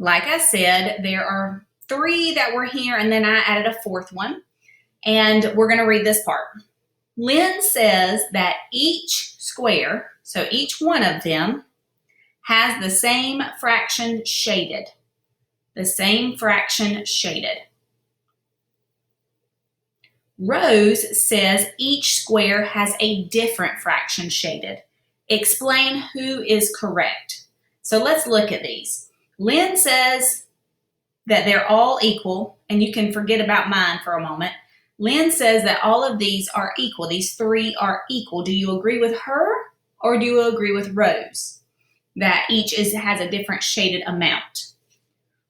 like I said, there are 3 that were here, and then I added a 4th one. And we're going to read this part. Lynn says that each square, so each one of them, has the same fraction shaded. The same fraction shaded. Rose says each square has a different fraction shaded. Explain who is correct. So let's look at these. Lynn says that they're all equal, and you can forget about mine for a moment. Lynn says that all of these are equal. These 3 are equal. Do you agree with her, or do you agree with Rose that each has a different shaded amount?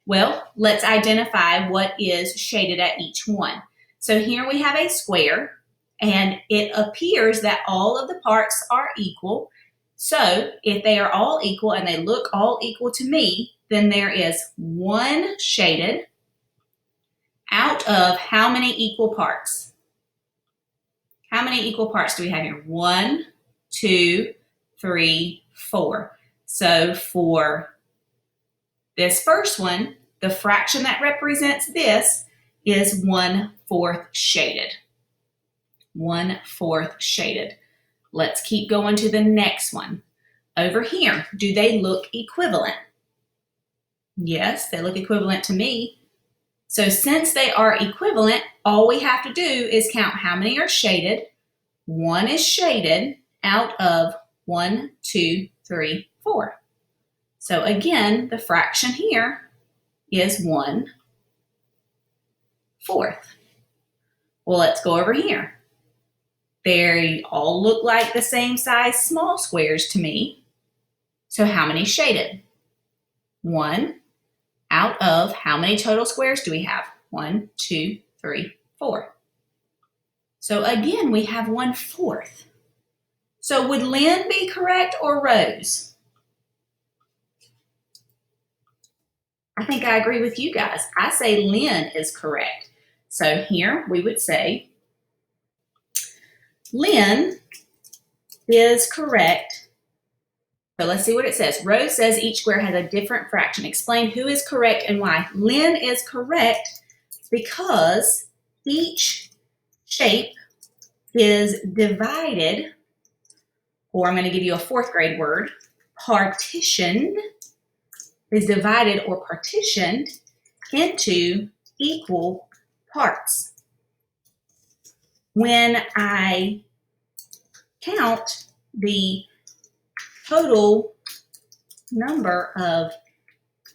Well, let's identify what is shaded at each one. So here we have a square, and it appears that all of the parts are equal. So if they are all equal and they look all equal to me, then there is 1 shaded out of how many equal parts? How many equal parts do we have here? 1, 2, 3, 4. So for this first one, the fraction that represents this is 1/4 shaded. 1/4 shaded. Let's keep going to the next one. Over here, do they look equivalent? Yes, they look equivalent to me. So since they are equivalent, all we have to do is count how many are shaded. 1 is shaded out of 1, 2, 3, 4. So again, the fraction here is 1/4. Well, let's go over here. They all look like the same size small squares to me. So how many shaded? 1 out of how many total squares do we have? 1, 2, 3, 4. So again, we have 1/4. So would Lynn be correct or Rose? I think I agree with you guys. I say Lynn is correct. So here we would say Lynn is correct. So let's see what it says. Rose says each square has a different fraction. Explain who is correct and why. Lynn is correct because each shape is divided, or I'm going to give you a 4th grade word, partitioned, is divided or partitioned into equal parts. When I count the total number of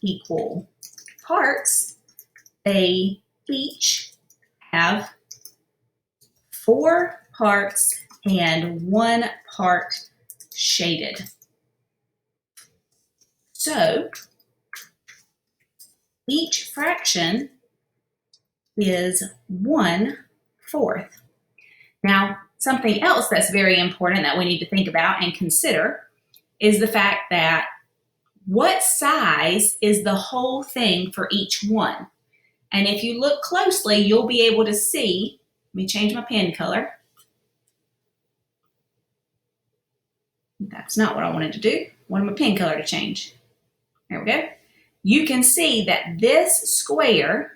equal parts, they each have 4 parts and 1 part shaded. So each fraction is 1/4. Now, something else that's very important that we need to think about and consider is the fact that what size is the whole thing for each one? And if you look closely, you'll be able to see, let me change my pen color. That's not what I wanted to do. I wanted my pen color to change. There we go. You can see that this square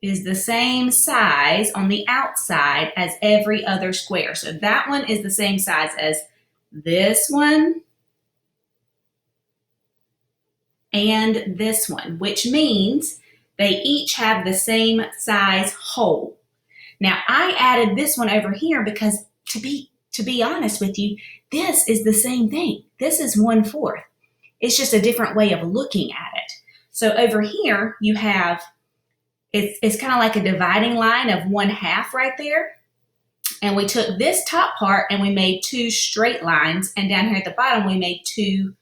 is the same size on the outside as every other square. So that one is the same size as this one and this one, which means they each have the same size whole. Now I added this one over here because to be honest with you, this is the same thing. This is 1/4. It's just a different way of looking at it. So over here you have, it's kind of like a dividing line of 1/2 right there. And we took this top part and we made 2 straight lines, and down here at the bottom we made 2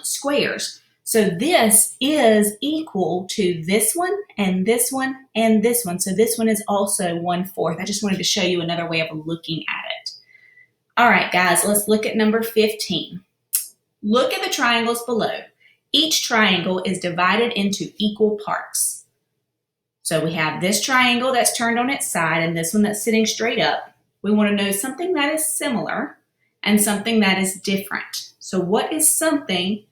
squares. So this is equal to this one and this one and this one. So this one is also 1/4. I just wanted to show you another way of looking at it. All right, guys, let's look at number 15. Look at the triangles below. Each triangle is divided into equal parts. So we have this triangle that's turned on its side and this one that's sitting straight up. We want to know something that is similar and something that is different. So what is something